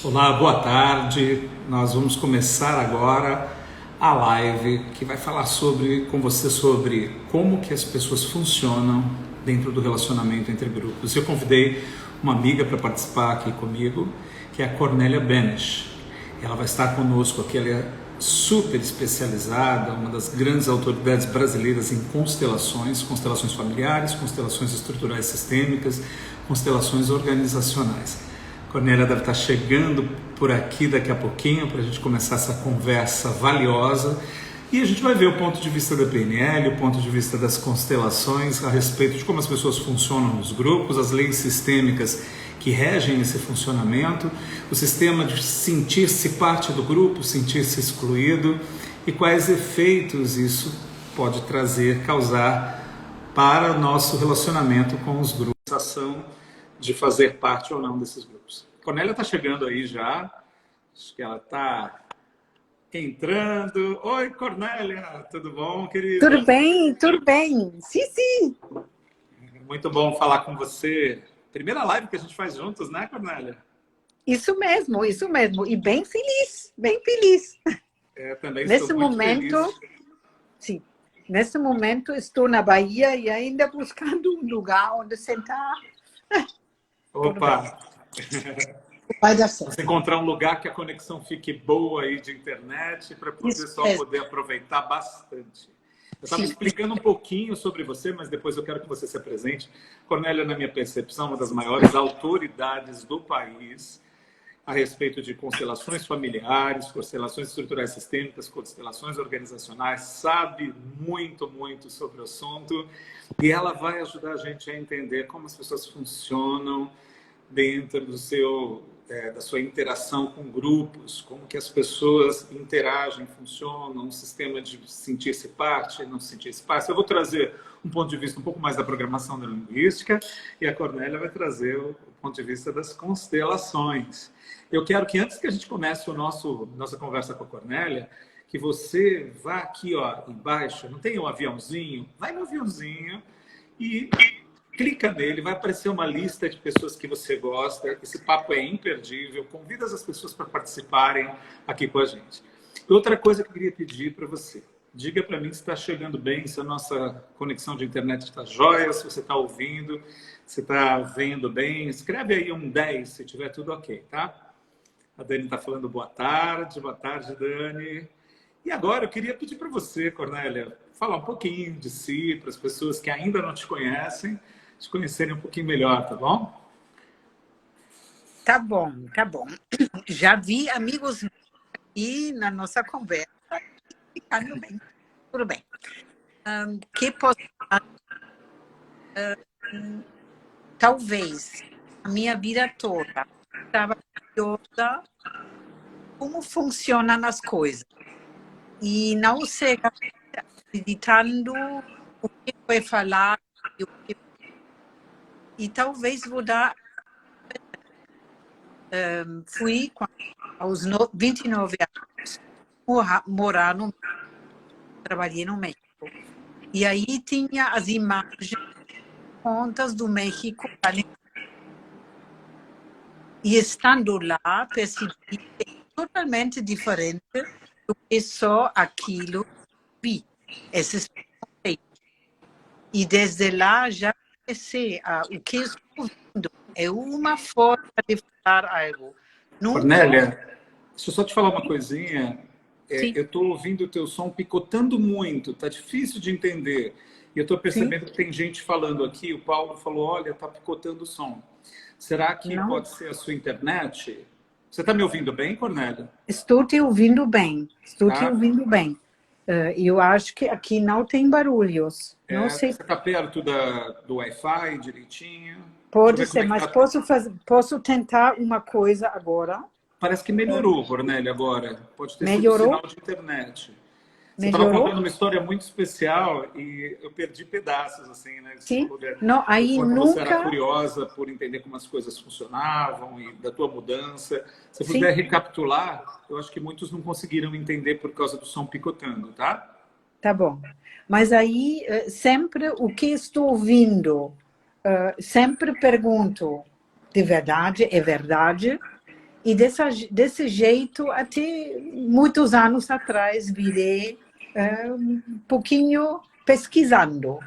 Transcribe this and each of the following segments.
Olá, boa tarde. Nós vamos começar agora a live que vai falar com você sobre como que as pessoas funcionam dentro do relacionamento entre grupos. Eu convidei uma amiga para participar aqui comigo, que é a Cornélia Benes. Ela vai estar conosco aqui, ela é super especializada, uma das grandes autoridades brasileiras em constelações familiares, constelações estruturais sistêmicas, constelações organizacionais. Cornélia deve estar chegando por aqui daqui a pouquinho para a gente começar essa conversa valiosa e a gente vai ver o ponto de vista da PNL, o ponto de vista das constelações a respeito de como as pessoas funcionam nos grupos, as leis sistêmicas que regem esse funcionamento, o sistema de sentir-se parte do grupo, sentir-se excluído e quais efeitos isso pode causar para o nosso relacionamento com os grupos, a ação de fazer parte ou não desses grupos. Cornélia está chegando aí já, acho que ela está entrando. Oi, Cornélia, tudo bom, querida? Tudo bem, tudo bem. Sim, sim. Muito bom falar com você. Primeira live que a gente faz juntos, né, Cornélia? Isso mesmo, isso mesmo. E bem feliz, bem feliz. Também Nesse estou muito momento, feliz. sim, nesse momento estou na Bahia e ainda buscando um lugar onde sentar. Opa! Vai dar certo. Você encontrar um lugar que a conexão fique boa aí de internet para o pessoal poder aproveitar bastante. Eu estava explicando um pouquinho sobre você, mas depois eu quero que você se apresente. Cornélia, na minha percepção, uma das maiores autoridades do país a respeito de constelações familiares, constelações estruturais sistêmicas, constelações organizacionais, sabe muito, muito sobre o assunto e ela vai ajudar a gente a entender como as pessoas funcionam dentro da sua interação com grupos, como que as pessoas interagem, funcionam, um sistema de sentir-se parte, não sentir-se parte. Eu vou trazer um ponto de vista um pouco mais da programação da linguística e a Cornélia vai trazer o ponto de vista das constelações. Eu quero que antes que a gente comece nossa conversa com a Cornélia, que você vá aqui, ó, embaixo, não tem um aviãozinho? Vai no aviãozinho e clica nele, vai aparecer uma lista de pessoas que você gosta. Esse papo é imperdível. Convida as pessoas para participarem aqui com a gente. Outra coisa que eu queria pedir para você. Diga para mim se está chegando bem, se a nossa conexão de internet está jóia, se você está ouvindo, se está vendo bem. Escreve aí um 10 se tiver tudo ok, tá? A Dani está falando boa tarde, Dani. E agora eu queria pedir para você, Cornélia, falar um pouquinho de si, para as pessoas que ainda não te conhecem, te conhecerem um pouquinho melhor, tá bom? Tá bom, tá bom. Já vi amigos aqui na nossa conversa, ficando bem, tudo bem. Que posso talvez a minha vida toda estava curiosa como funcionam as coisas e não sei acreditando o que foi falado e talvez vou dar fui aos 29 anos morar no México, trabalhei no México e aí tinha as imagens contas do México e estando lá percebi que é totalmente diferente do que só aquilo que vi, esses conceitos. E desde lá já comecei o que estou vendo é uma forma de falar algo. Cornélia, deixa eu só te falar uma coisinha. Sim. Eu estou ouvindo o teu som picotando muito, tá difícil de entender. E eu estou percebendo que tem gente falando aqui, o Paulo falou, olha, está picotando o som. Será que pode ser a sua internet? Você está me ouvindo bem, Cornélia? Estou te ouvindo bem, te ouvindo bem. Eu acho que aqui não tem barulhos. Não sei. Você está perto do Wi-Fi direitinho? Pode ser, mas posso tentar uma coisa agora? Parece que melhorou, Cornélia, agora. Pode ter sido Melhorou? sinal de internet. Você estava contando uma história muito especial e eu perdi pedaços, assim, né? Sim. Não, aí Você era curiosa por entender como as coisas funcionavam e da tua mudança. Se você puder recapitular, eu acho que muitos não conseguiram entender por causa do som picotando, tá? Tá bom. Mas aí, sempre o que estou ouvindo, sempre pergunto, de verdade, é verdade? E desse jeito, até muitos anos atrás, virei um pouquinho pesquisando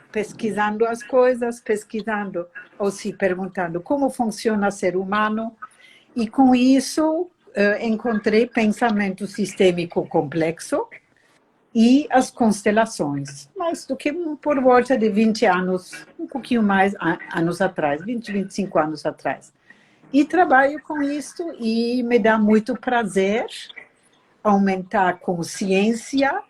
as coisas, pesquisando ou se perguntando como funciona o ser humano. E com isso, encontrei pensamento sistêmico complexo e as constelações. Mais do que por volta de 20 anos, um pouquinho mais anos atrás, 20, 25 anos atrás. E trabalho com isso e me dá muito prazer aumentar a consciência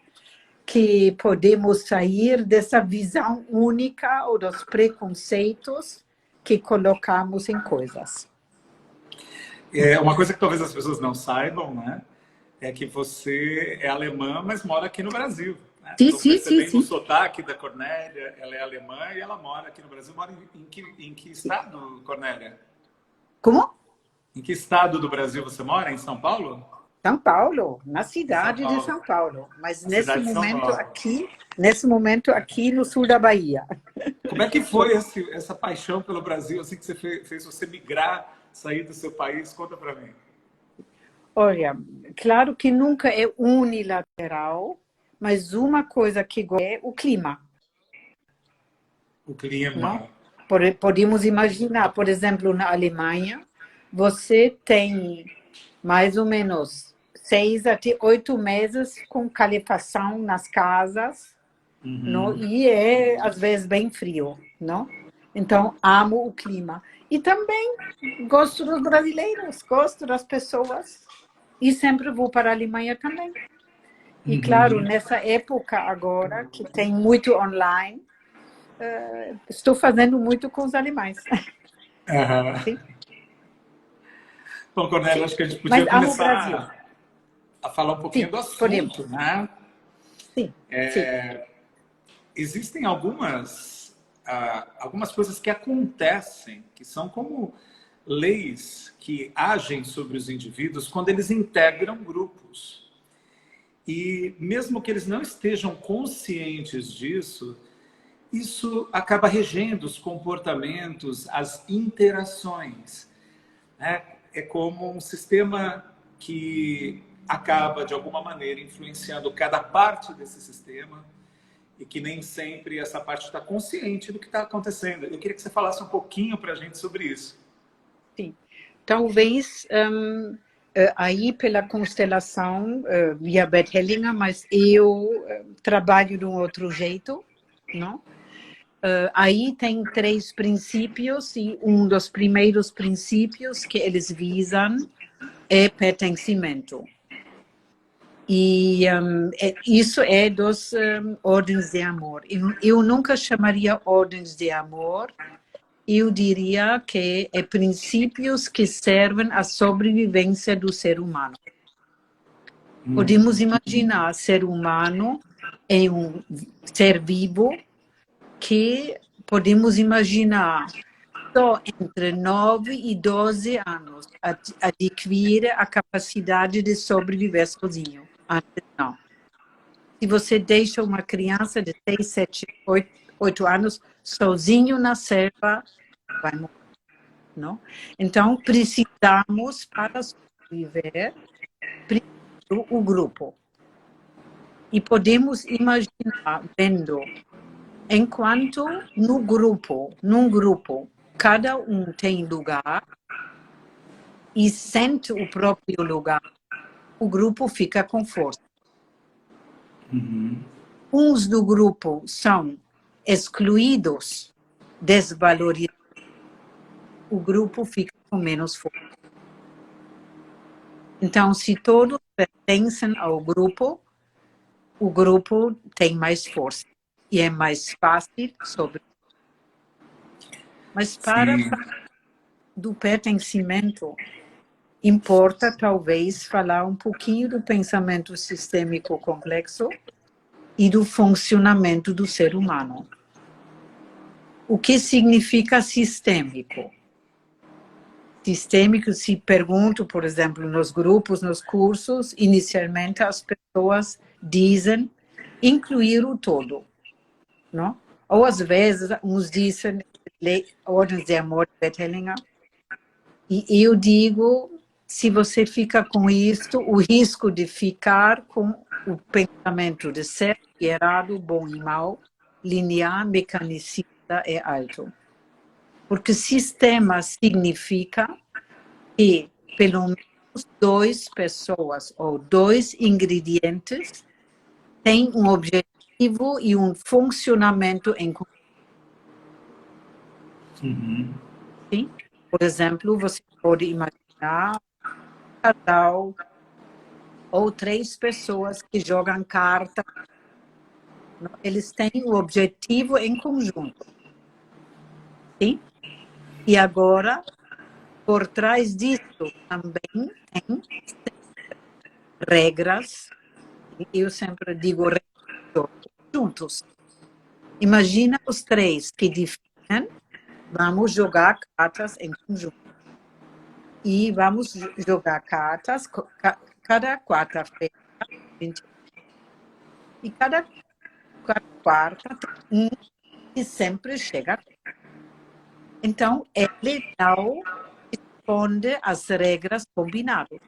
que podemos sair dessa visão única ou dos preconceitos que colocamos em coisas. É uma coisa que talvez as pessoas não saibam, né? É que você é alemã, mas mora aqui no Brasil. Né? Sim, Estou percebendo o sotaque da Cornélia, ela é alemã e ela mora aqui no Brasil. Mora em que estado, Cornélia? Como? Em que estado do Brasil você mora? Em São Paulo? São Paulo, na cidade de São Paulo. Mas nesse momento aqui no sul da Bahia. Como é que foi essa paixão pelo Brasil, assim que você fez você migrar, sair do seu país? Conta para mim. Olha, claro que nunca é unilateral, mas uma coisa que é o clima. O clima. Podemos imaginar, por exemplo, na Alemanha, você tem mais ou menos 6 até 8 meses com calefação nas casas, não? E é, às vezes, bem frio, não? Então, amo o clima. E também gosto dos brasileiros, gosto das pessoas. E sempre vou para a Alemanha também. E, claro, nessa época agora, que tem muito online, estou fazendo muito com os alemães. Sim. Bom, Cornélia, acho que a gente podia começar a falar um pouquinho do assunto, podemos. Né? Sim, Existem algumas coisas que acontecem, que são como leis que agem sobre os indivíduos quando eles integram grupos. E mesmo que eles não estejam conscientes disso, isso acaba regendo os comportamentos, as interações. Né? É como um sistema que acaba, de alguma maneira, influenciando cada parte desse sistema e que nem sempre essa parte está consciente do que está acontecendo. Eu queria que você falasse um pouquinho para a gente sobre isso. Sim. Talvez aí pela constelação via Bert Hellinger, mas eu trabalho de um outro jeito, não? Aí tem 3 princípios e um dos primeiros princípios que eles visam é pertencimento. E isso é dos ordens de amor. Eu nunca chamaria ordens de amor, eu diria que é princípios que servem à sobrevivência do ser humano. Podemos imaginar ser humano é um ser vivo que podemos imaginar só entre 9 e 12 anos adquire a capacidade de sobreviver sozinho. Antes não. Se você deixa uma criança de 6, 7, 8 anos sozinho na selva, vai morrer. Não? Então, precisamos, para sobreviver, primeiro o grupo. E podemos imaginar vendo, enquanto num grupo, cada um tem lugar e sente o próprio lugar, o grupo fica com força. Uns do grupo são excluídos, desvalorizados, o grupo fica com menos força. Então, se todos pertencem ao grupo, o grupo tem mais força e é mais fácil sobre. Mas para do pertencimento, importa talvez falar um pouquinho do pensamento sistêmico complexo e do funcionamento do ser humano. O que significa sistêmico? Sistêmico, se pergunto, por exemplo, nos grupos, nos cursos, inicialmente as pessoas dizem incluir o todo, não? Ou às vezes uns dizem ordens de amor de Bert Hellinger, e eu digo se você fica com isso, o risco de ficar com o pensamento de certo e errado, bom e mal, linear, mecanicista é alto. Porque sistema significa que pelo menos 2 pessoas ou 2 ingredientes têm um objetivo e um funcionamento em conjunto. Sim? Por exemplo, você pode imaginar um casal ou 3 pessoas que jogam carta. Eles têm um objetivo em conjunto. Sim? E agora, por trás disso, também tem regras. Eu sempre digo regras juntos. Imagina os 3 que definem, vamos jogar cartas em conjunto. E vamos jogar cartas cada quarta-feira. E cada quarta tem um que sempre chega. Então, ele não responde às regras combinadas.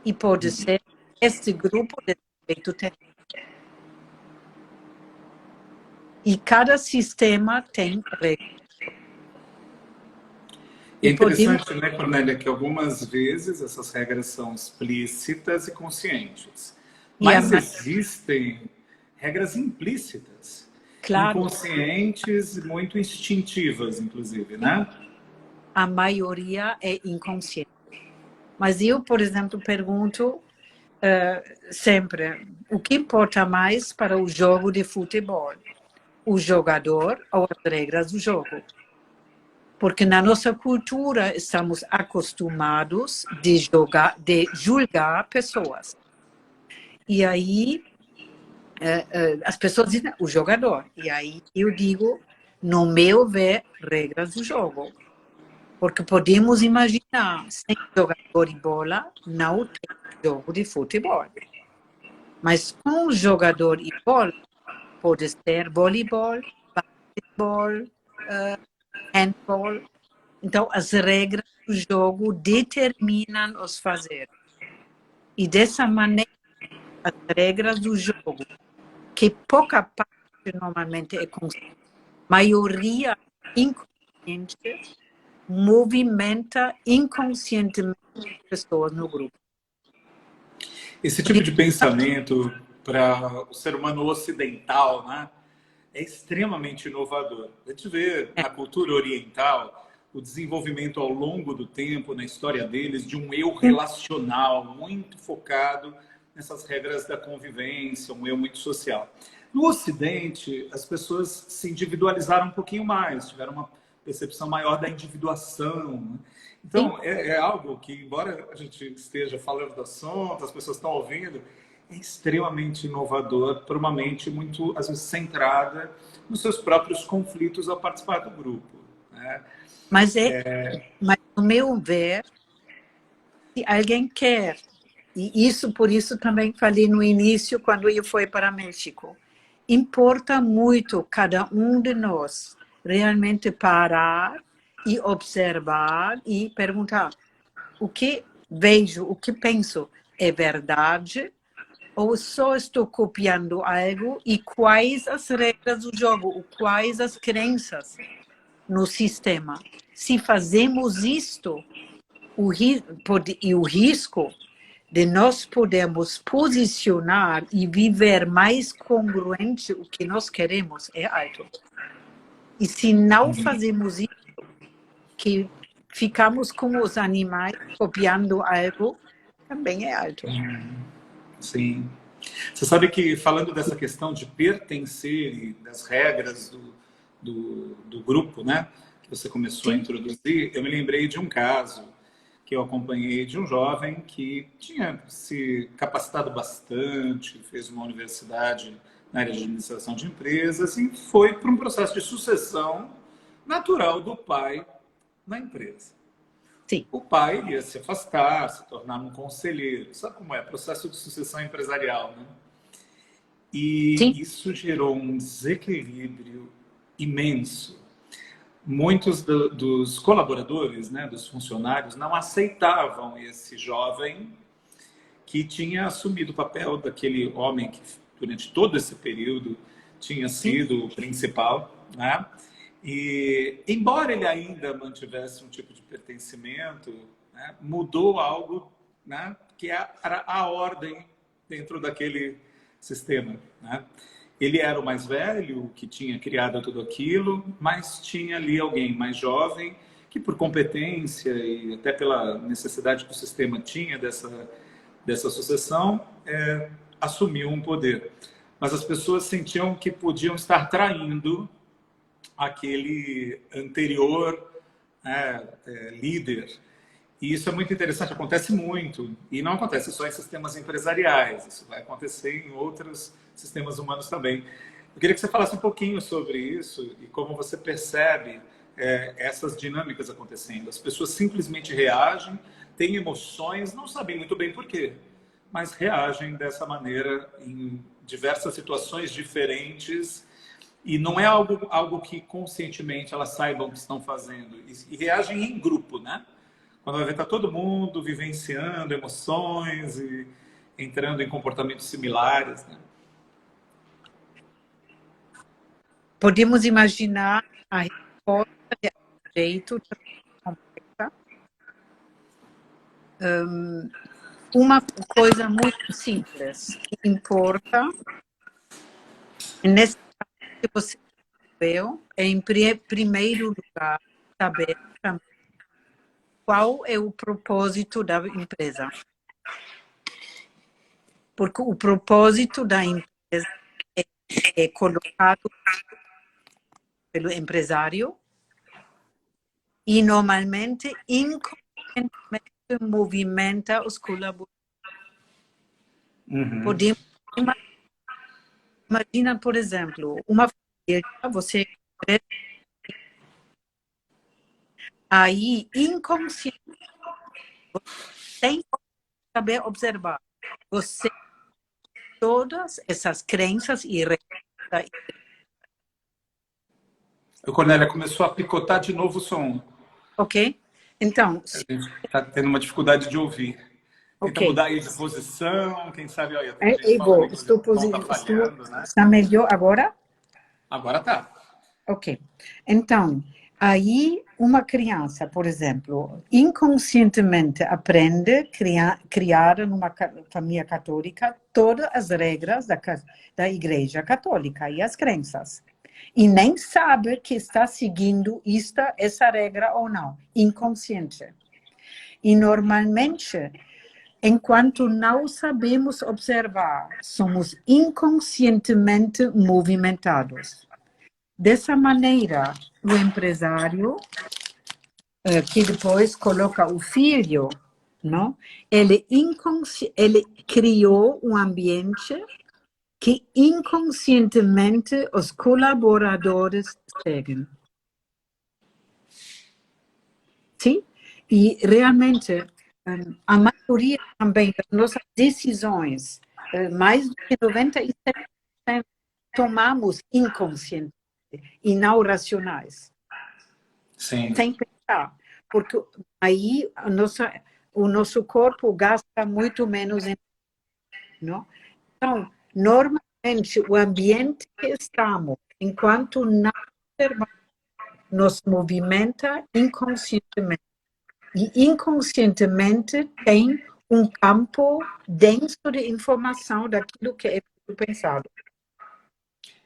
E pode ser este grupo de jeito técnico. E cada sistema tem regras. É interessante, né, Cornélia, que algumas vezes essas regras são explícitas e conscientes. Mas existem regras implícitas, claro, inconscientes, muito instintivas, inclusive, né? A maioria é inconsciente. Mas eu, por exemplo, pergunto sempre, o que importa mais para o jogo de futebol? O jogador ou as regras do jogo? Porque na nossa cultura estamos acostumados de julgar pessoas. E aí as pessoas dizem o jogador. E aí eu digo, no meu ver, regras do jogo. Porque podemos imaginar, sem jogador e bola, não tem jogo de futebol. Mas com jogador e bola, pode ser voleibol, basquetebol, handball. Então, as regras do jogo determinam os fazeres. E dessa maneira, as regras do jogo, que pouca parte normalmente é consciente, maioria inconsciente, movimenta inconscientemente as pessoas no grupo. Esse tipo de pensamento para o ser humano ocidental, né, é extremamente inovador. A gente vê na cultura oriental o desenvolvimento ao longo do tempo, na história deles, de um eu relacional, muito focado nessas regras da convivência, um eu muito social. No Ocidente, as pessoas se individualizaram um pouquinho mais, tiveram uma percepção maior da individuação, né? Então, é algo que, embora a gente esteja falando do assunto, as pessoas estão ouvindo, é extremamente inovador para uma mente muito, às vezes, centrada nos seus próprios conflitos ao participar do grupo, né? Mas, mas, no meu ver, se alguém quer, e isso por isso também falei no início, quando eu fui para México, importa muito cada um de nós realmente parar e observar e perguntar o que vejo, o que penso é verdade ou só estou copiando algo e quais as regras do jogo, quais as crenças no sistema. Se fazemos isto, o risco de nós podermos posicionar e viver mais congruente o que nós queremos é alto. E se não fazemos isso, que ficamos como os animais copiando algo, também é alto. Sim. Você sabe que, falando dessa questão de pertencer e das regras do grupo, né, que você começou a introduzir, eu me lembrei de um caso que eu acompanhei de um jovem que tinha se capacitado bastante, fez uma universidade na área de administração de empresas e foi para um processo de sucessão natural do pai na empresa. Sim. O pai ia se afastar, se tornar um conselheiro. Sabe como é? Processo de sucessão empresarial, né? E isso gerou um desequilíbrio imenso. muitos dos colaboradores, né, dos funcionários, não aceitavam esse jovem que tinha assumido o papel daquele homem que, durante todo esse período, tinha sido o principal, né? E, embora ele ainda mantivesse um tipo de pertencimento, né, mudou algo, né, que era a ordem dentro daquele sistema, né? Ele era o mais velho, que tinha criado tudo aquilo, mas tinha ali alguém mais jovem, que por competência e até pela necessidade que o sistema tinha dessa sucessão, assumiu um poder. Mas as pessoas sentiam que podiam estar traindo aquele anterior líder. E isso é muito interessante, acontece muito. E não acontece só em sistemas empresariais, isso vai acontecer em outros sistemas humanos também. Eu queria que você falasse um pouquinho sobre isso e como você percebe essas dinâmicas acontecendo. As pessoas simplesmente reagem, têm emoções, não sabem muito bem por quê, mas reagem dessa maneira em diversas situações diferentes. E não é algo que conscientemente elas saibam que estão fazendo. E reagem em grupo, né? Quando vai ver, está todo mundo vivenciando emoções e entrando em comportamentos similares, né? Podemos imaginar a resposta de jeito complexa. Uma coisa muito simples que importa, nesse caso que você viu, é, em primeiro lugar, saber qual é o propósito da empresa. Porque o propósito da empresa é colocado pelo empresário e normalmente inconscientemente movimenta os colaboradores. Uhum. Podemos imaginar, por exemplo, uma família, você aí inconsciente tem que saber observar. Você todas essas crenças e O Cornélia começou a picotar de novo o som. ok? Então, A gente está tendo uma dificuldade de ouvir. Tenta ok. mudar aí de posição, quem sabe, olha, tem gente Vou. falando que o som está falhando, né? Está melhor agora? Agora tá. Ok. Então, aí uma criança, por exemplo, inconscientemente aprende a criar numa família católica todas as regras da Igreja Católica e as crenças. E nem sabe que está seguindo essa regra ou não, inconsciente. E normalmente, enquanto não sabemos observar, somos inconscientemente movimentados. Dessa maneira, o empresário, que depois coloca o filho, não? Ele criou um ambiente que inconscientemente os colaboradores seguem. Sim? E realmente, a maioria também das nossas decisões, mais do que 97%, tomamos inconscientemente e não racionais. Sim. Sem pensar. Porque aí o nosso corpo gasta muito menos energia. Não? Então, normalmente, o ambiente que estamos, enquanto não observamos, nos movimenta inconscientemente. E inconscientemente tem um campo denso de informação daquilo que é pensado.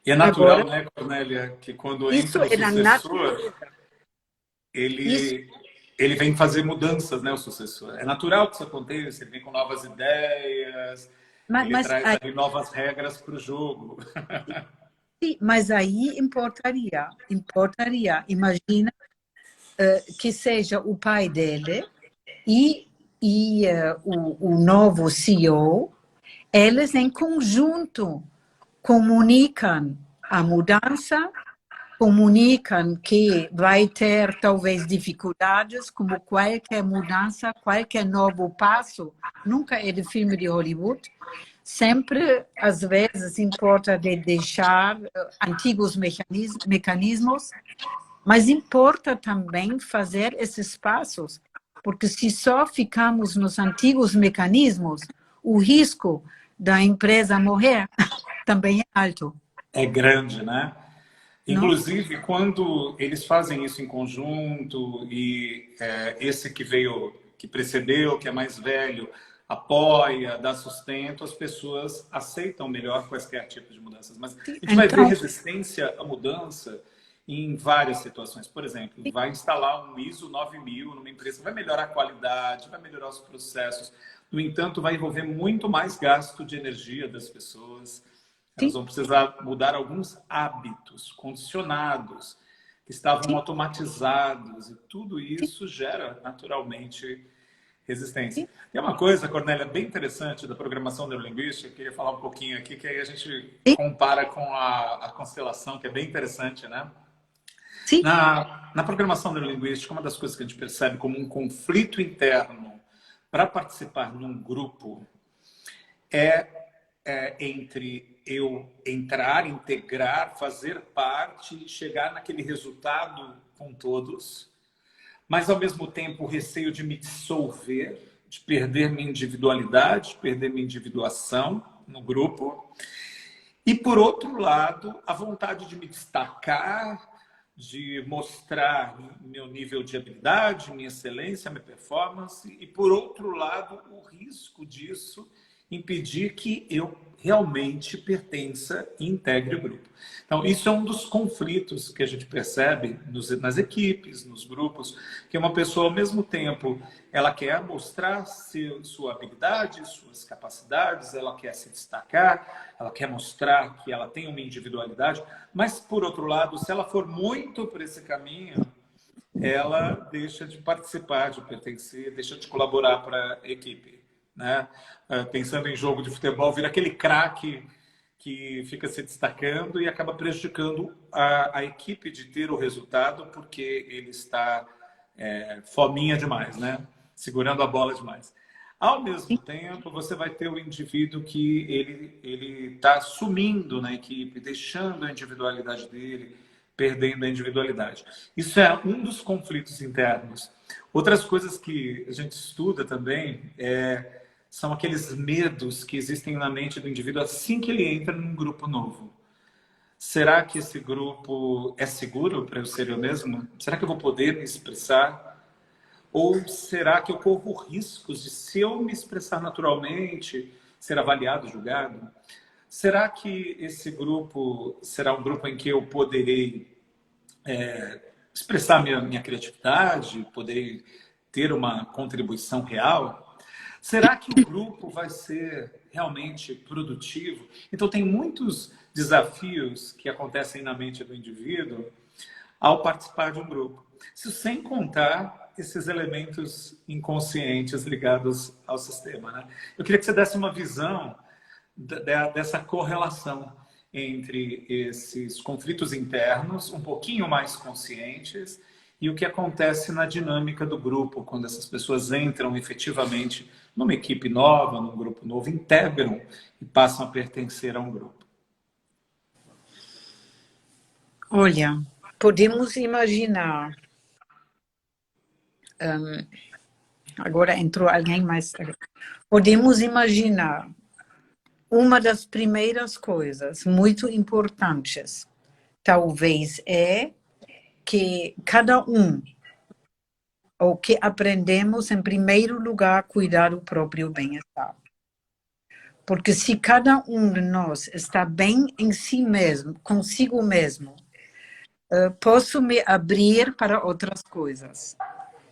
E é natural, Agora, né, Cornélia, que quando isso entra o é na sucessor, natureza. ele vem fazer mudanças, né, o sucessor. É natural que isso aconteça, ele vem com novas ideias, ele traz ali novas regras para o jogo. Sim, mas aí importaria. Imagina que seja o pai dele e o novo CEO, eles em conjunto comunicam a mudança, comunicam que vai ter talvez dificuldades, como qualquer mudança, qualquer novo passo, nunca é de filme de Hollywood, sempre, às vezes, importa de deixar antigos mecanismos, Mas importa também fazer esses passos, porque se só ficamos nos antigos mecanismos, o risco da empresa morrer também é alto. É grande, né? Não? Inclusive, quando eles fazem isso em conjunto e esse que veio, que precedeu, que é mais velho, apoia, dá sustento, as pessoas aceitam melhor quaisquer tipos de mudanças. Mas a gente vai ver Então, resistência à mudança em várias situações. Por exemplo, vai instalar um ISO 9000 numa empresa, vai melhorar a qualidade, vai melhorar os processos. No entanto, vai envolver muito mais gasto de energia das pessoas. Elas vão precisar mudar alguns hábitos condicionados, que estavam automatizados, e tudo isso gera, naturalmente, resistência. Tem uma coisa, Cornélia, bem interessante da programação neurolinguística, eu queria falar um pouquinho aqui, que aí a gente compara com a constelação, que é bem interessante, né? sim, Na programação neurolinguística, uma das coisas que a gente percebe como um conflito interno para participar num grupo é entre eu entrar, integrar, fazer parte, chegar naquele resultado com todos, mas ao mesmo tempo o receio de me dissolver, de perder minha individualidade, de perder minha individuação no grupo. E por outro lado, a vontade de me destacar, de mostrar meu nível de habilidade, minha excelência, minha performance, e por outro lado, o risco disso impedir que eu realmente pertença e integre o grupo. Então, isso é um dos conflitos que a gente percebe nas equipes, nos grupos, que uma pessoa, ao mesmo tempo, ela quer mostrar sua habilidade, suas capacidades, ela quer se destacar, ela quer mostrar que ela tem uma individualidade, mas, por outro lado, se ela for muito por esse caminho, ela deixa de participar, de pertencer, deixa de colaborar para a equipe, né? Pensando em jogo de futebol, vira aquele craque que fica se destacando e acaba prejudicando a equipe de ter o resultado porque ele está fominha demais, né? Segurando a bola demais. Ao mesmo tempo, você vai ter o indivíduo que ele está sumindo na equipe, deixando a individualidade dele, perdendo a individualidade. Isso é um dos conflitos internos. Outras coisas que a gente estuda também são aqueles medos que existem na mente do indivíduo assim que ele entra num grupo novo. Será que esse grupo é seguro para eu ser eu mesmo? Será que eu vou poder me expressar? Ou será que eu corro riscos de, se eu me expressar naturalmente, ser avaliado, julgado? Será que esse grupo será um grupo em que eu poderei expressar minha criatividade, poderei ter uma contribuição real? Será que o grupo vai ser realmente produtivo? Então, tem muitos desafios que acontecem na mente do indivíduo ao participar de um grupo. Isso sem contar esses elementos inconscientes ligados ao sistema, né? Eu queria que você desse uma visão dessa correlação entre esses conflitos internos, um pouquinho mais conscientes, e o que acontece na dinâmica do grupo, quando essas pessoas entram efetivamente numa equipe nova, num grupo novo, integram e passam a pertencer a um grupo. olha, podemos imaginar. Agora entrou alguém mais. Podemos imaginar uma das primeiras coisas muito importantes, talvez, é que cada um, ou que aprendemos, em primeiro lugar, a cuidar do próprio bem-estar. Porque se cada um de nós está bem em si mesmo, consigo mesmo, posso me abrir para outras coisas.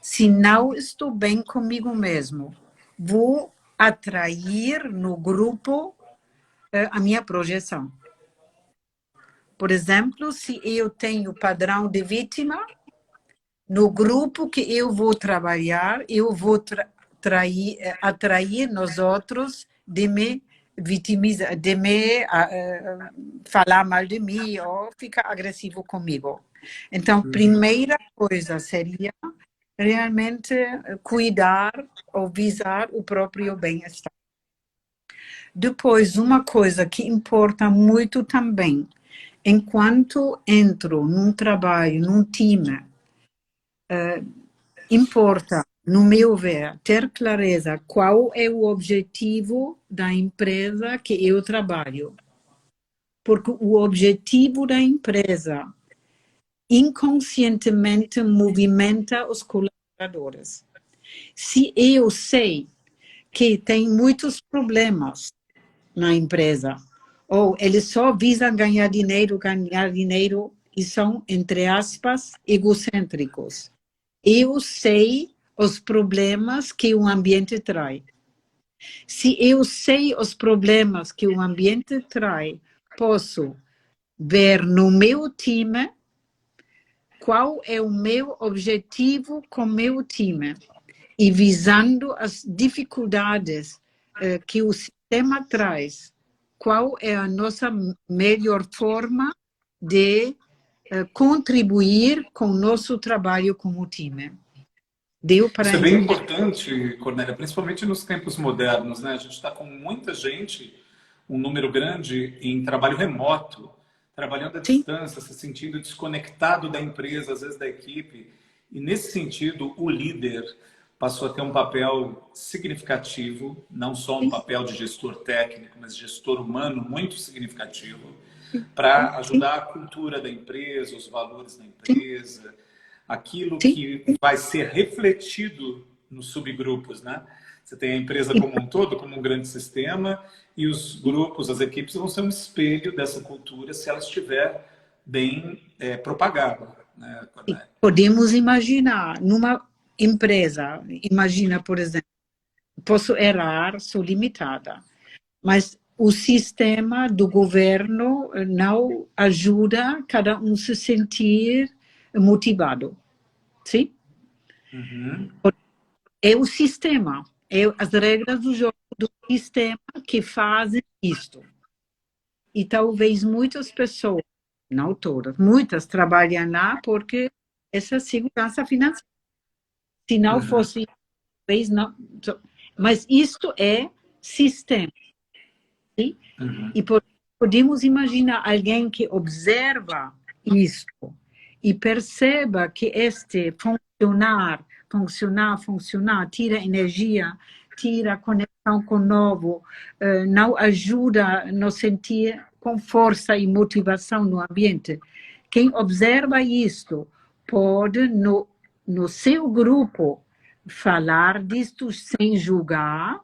Se não estou bem comigo mesmo, vou atrair no grupo a minha projeção. Por exemplo, se eu tenho padrão de vítima, no grupo que eu vou trabalhar, eu vou atrair nos outros de me vitimizar, de me falar mal de mim ou ficar agressivo comigo. Então, primeira coisa seria realmente cuidar ou visar o próprio bem-estar. Depois, uma coisa que importa muito também enquanto entro num trabalho, num time, importa, no meu ver, ter clareza qual é o objetivo da empresa que eu trabalho. Porque o objetivo da empresa inconscientemente movimenta os colaboradores. Se eu sei que tem muitos problemas na empresa, ou eles só visam ganhar dinheiro e são, entre aspas, egocêntricos. Eu sei os problemas que o ambiente traz. Se eu sei os problemas que o ambiente traz, posso ver no meu time qual é o meu objetivo com o meu time e visando as dificuldades que o sistema traz, qual é a nossa melhor forma de contribuir com o nosso trabalho como time. Deu para Isso é bem entender? importante, Cornélia, principalmente nos tempos modernos, né? A gente está com muita gente, um número grande, em trabalho remoto, trabalhando à Sim. distância, se sentindo desconectado da empresa, às vezes da equipe. E, nesse sentido, o líder passou a ter um papel significativo, não só um papel de gestor técnico, mas gestor humano muito significativo, para ajudar a cultura da empresa, os valores da empresa, aquilo Sim. que vai ser refletido nos subgrupos, né? Você tem a empresa como um todo, como um grande sistema, e os grupos, as equipes vão ser um espelho dessa cultura se ela estiver bem propagada, né? Podemos imaginar numa empresa, imagina, por exemplo, posso errar, sou limitada, mas o sistema do governo não ajuda cada um se sentir motivado, sim? Uhum. É o sistema, é as regras do jogo do sistema que fazem isto. E talvez muitas pessoas, não todas, muitas trabalham lá porque essa segurança financeira. Se não fosse, talvez não. Mas isto é sistema. Sim? Uhum. E podemos imaginar alguém que observa isto e perceba que este funcionar, tira energia, tira conexão com o novo, não ajuda a nos sentir com força e motivação no ambiente. Quem observa isto pode, no seu grupo, falar disto sem julgar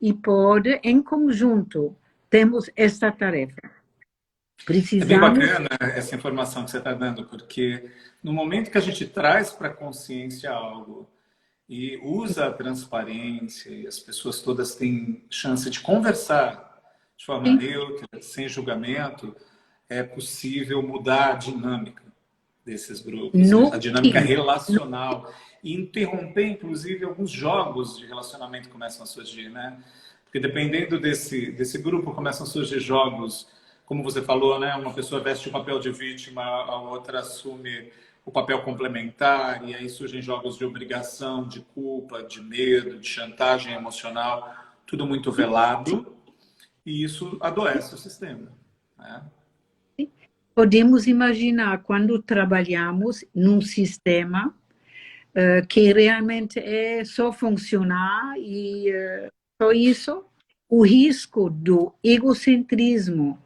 e pode, em conjunto, temos esta tarefa. É bem Precisamos... bacana essa informação que você está dando, porque no momento que a gente traz para a consciência algo e usa a transparência e as pessoas todas têm chance de conversar de forma neutra, sem julgamento, é possível mudar a dinâmica desses grupos, a dinâmica relacional e interromper, inclusive, alguns jogos de relacionamento que começam a surgir, né? Porque dependendo desse grupo, começam a surgir jogos, como você falou, né? Uma pessoa veste o papel de vítima, a outra assume o papel complementar, e aí surgem jogos de obrigação, de culpa, de medo, de chantagem emocional, tudo muito velado, e isso adoece o sistema, né? Podemos imaginar quando trabalhamos num sistema que realmente é só funcionar e só isso, o risco do egocentrismo,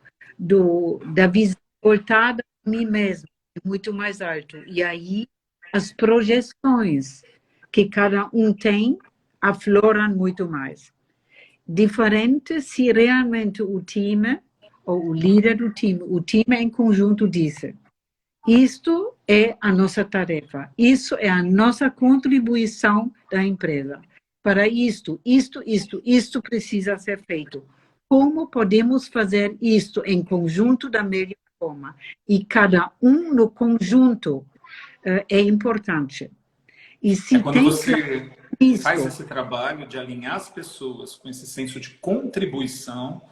da visão voltada a mim mesmo, é muito mais alto. E aí as projeções que cada um tem afloram muito mais. Diferente se realmente o time, ou o líder do time, o time em conjunto disse: isto é a nossa tarefa, isso é a nossa contribuição da empresa. Para isto precisa ser feito. Como podemos fazer isto em conjunto da melhor forma? E cada um no conjunto é importante. E se Quando tem você faz esse trabalho de alinhar as pessoas com esse senso de contribuição,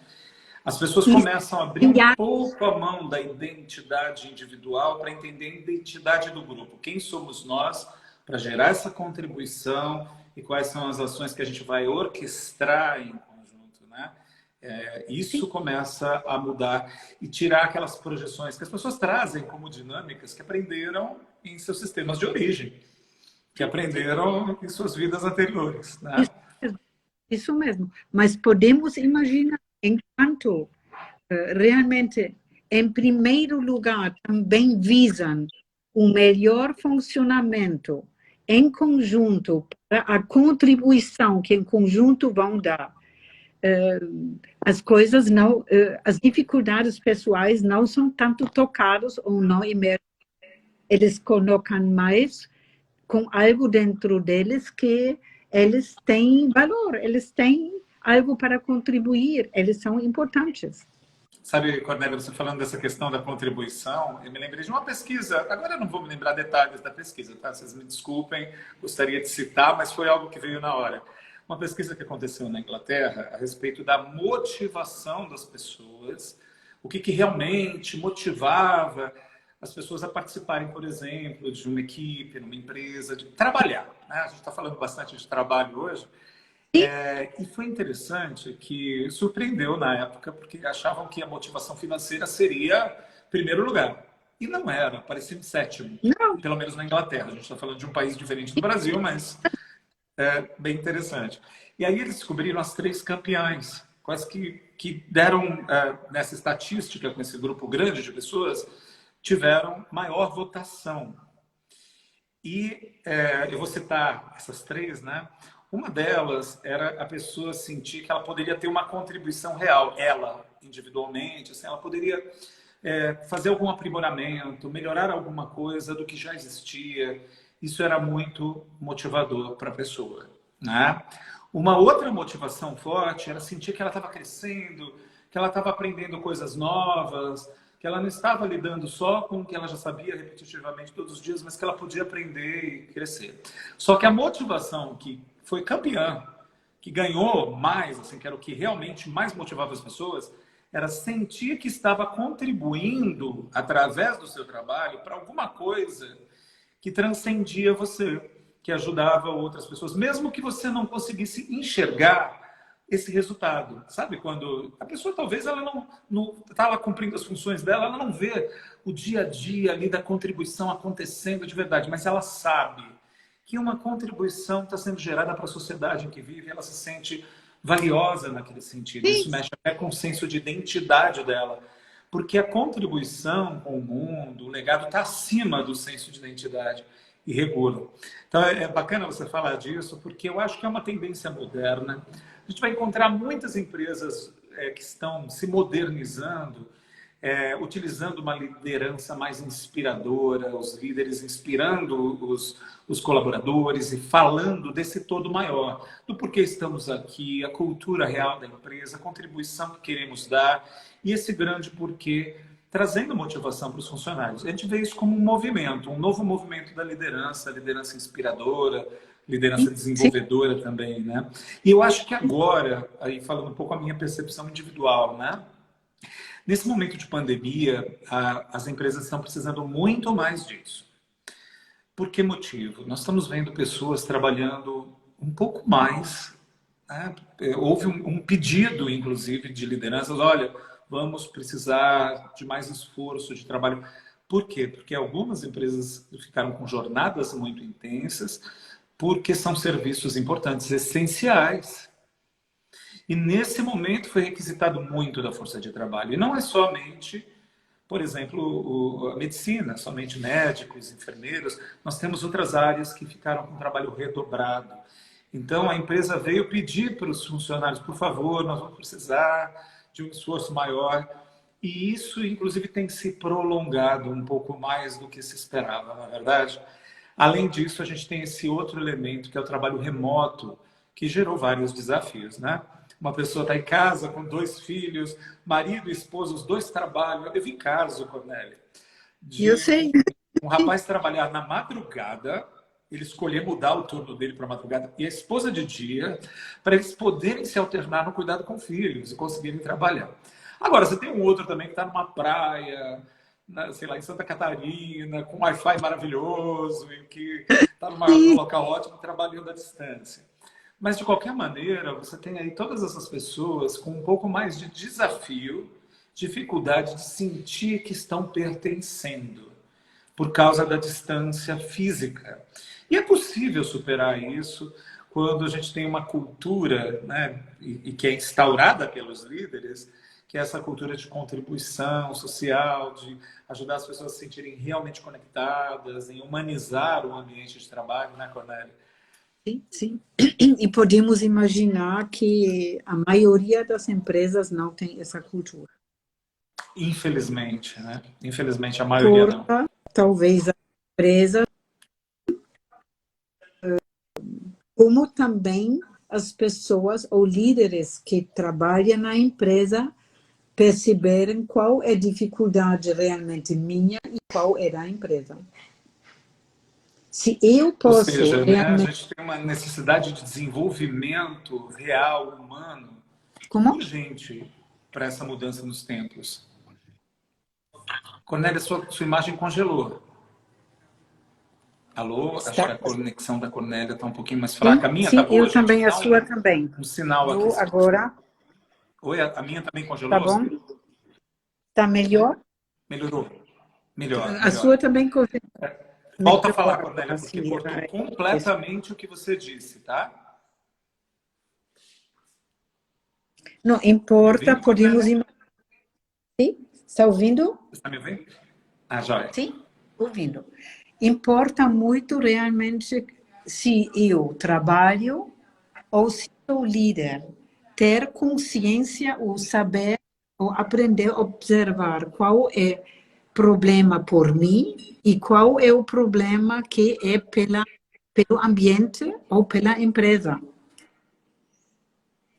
as pessoas começam a abrir um pouco a mão da identidade individual para entender a identidade do grupo. Quem somos nós para gerar essa contribuição e quais são as ações que a gente vai orquestrar em conjunto, né? Isso começa a mudar e tirar aquelas projeções que as pessoas trazem como dinâmicas que aprenderam em seus sistemas de origem, que aprenderam em suas vidas anteriores, né? Isso mesmo. Mas podemos imaginar, enquanto realmente, em primeiro lugar, também visam o melhor funcionamento em conjunto, para a contribuição que em conjunto vão dar. As coisas não, as dificuldades pessoais não são tanto tocadas ou não emergem. Eles colocam mais com algo dentro deles que eles têm valor, eles têm algo para contribuir, eles são importantes. Sabe, Cornélia, você falando dessa questão da contribuição, eu me lembrei de uma pesquisa, agora eu não vou me lembrar detalhes da pesquisa, tá? Vocês me desculpem, gostaria de citar, mas foi algo que veio na hora. Uma pesquisa que aconteceu na Inglaterra a respeito da motivação das pessoas, o que realmente motivava as pessoas a participarem, por exemplo, de uma equipe, numa empresa, de trabalhar, né? A gente está falando bastante de trabalho hoje. E foi interessante que surpreendeu na época, porque achavam que a motivação financeira seria primeiro lugar. E não era, parecia em sétimo, pelo menos na Inglaterra. A gente está falando de um país diferente do Brasil, mas é bem interessante. E aí eles descobriram as 3 campeãs, quase que deram, nessa estatística, com esse grupo grande de pessoas, tiveram maior votação. E eu vou citar essas 3, né? Uma delas era a pessoa sentir que ela poderia ter uma contribuição real, ela, individualmente, assim, ela poderia fazer algum aprimoramento, melhorar alguma coisa do que já existia. Isso era muito motivador para a pessoa, né? Uma outra motivação forte era sentir que ela estava crescendo, que ela estava aprendendo coisas novas, que ela não estava lidando só com o que ela já sabia repetitivamente todos os dias, mas que ela podia aprender e crescer. Só que a motivação que foi campeã, que ganhou mais, assim, que era o que realmente mais motivava as pessoas, era sentir que estava contribuindo, através do seu trabalho, para alguma coisa que transcendia você, que ajudava outras pessoas, mesmo que você não conseguisse enxergar esse resultado. Sabe, quando a pessoa talvez ela não está lá cumprindo as funções dela, ela não vê o dia a dia ali da contribuição acontecendo de verdade, mas ela sabe que uma contribuição está sendo gerada para a sociedade em que vive, ela se sente valiosa naquele sentido. Isso mexe até com o senso de identidade dela, porque a contribuição com o mundo, o legado está acima do senso de identidade e regula. Então é bacana você falar disso, porque eu acho que é uma tendência moderna. A gente vai encontrar muitas empresas que estão se modernizando, utilizando uma liderança mais inspiradora, os líderes inspirando os colaboradores e falando desse todo maior, do porquê estamos aqui, a cultura real da empresa, a contribuição que queremos dar e esse grande porquê, trazendo motivação para os funcionários. A gente vê isso como um movimento, um novo movimento da liderança, liderança inspiradora, liderança desenvolvedora também, né? E eu acho que agora, aí falando um pouco a minha percepção individual, né? Nesse momento de pandemia, as empresas estão precisando muito mais disso. Por que motivo? Nós estamos vendo pessoas trabalhando um pouco mais, né? Houve um pedido, inclusive, de lideranças, olha, vamos precisar de mais esforço de trabalho. Por quê? Porque algumas empresas ficaram com jornadas muito intensas, porque são serviços importantes, essenciais. E nesse momento foi requisitado muito da força de trabalho. E não é somente, por exemplo, a medicina, somente médicos, enfermeiros. Nós temos outras áreas que ficaram com trabalho redobrado. Então a empresa veio pedir para os funcionários, por favor, nós vamos precisar de um esforço maior. E isso, inclusive, tem se prolongado um pouco mais do que se esperava, na verdade. Além disso, a gente tem esse outro elemento, que é o trabalho remoto, que gerou vários desafios, né? Uma pessoa está em casa com 2 filhos, marido e esposa, os 2 trabalham. Eu vi caso, Cornélia, Eu sei. Um rapaz trabalhar na madrugada, ele escolher mudar o turno dele para madrugada, e a esposa de dia, para eles poderem se alternar no cuidado com filhos e conseguirem trabalhar. Agora, você tem um outro também que está numa praia, sei lá, em Santa Catarina, com Wi-Fi maravilhoso, e que está num local ótimo, trabalhando à distância. Mas, de qualquer maneira, você tem aí todas essas pessoas com um pouco mais de desafio, dificuldade de sentir que estão pertencendo, por causa da distância física. E é possível superar isso quando a gente tem uma cultura, né, e que é instaurada pelos líderes, que é essa cultura de contribuição social, de ajudar as pessoas a se sentirem realmente conectadas, em humanizar o ambiente de trabalho, né, Cornélia? Sim, sim. E podemos imaginar que a maioria das empresas não tem essa cultura. Infelizmente, né? Infelizmente, a maioria não. Talvez a empresa, como também as pessoas ou líderes que trabalham na empresa perceberem qual é a dificuldade realmente minha e qual é da empresa. Se eu posso Ou seja, né, a realmente... gente tem uma necessidade de desenvolvimento real, humano, Como? urgente para essa mudança nos tempos. Cornélia, sua imagem congelou. Alô? Acho que a conexão da Cornélia está um pouquinho mais fraca. A minha está boa, eu gente? também, a sua também. Um sinal aqui. Eu agora... Oi, a minha também congelou? Tá bom? Tá melhor? Melhorou. Melhor. A sua também congelou. Volta a falar, Cornélia, porque cortou completamente o que você disse, tá? Não importa, ouvindo, podemos imaginar. Sim? Está ouvindo? Você está me ouvindo? Ah, joia. Sim, ouvindo. Importa muito realmente se eu trabalho ou se sou líder. Ter consciência ou saber ou aprender a observar qual é o problema por mim e qual é o problema que é pelo ambiente ou pela empresa.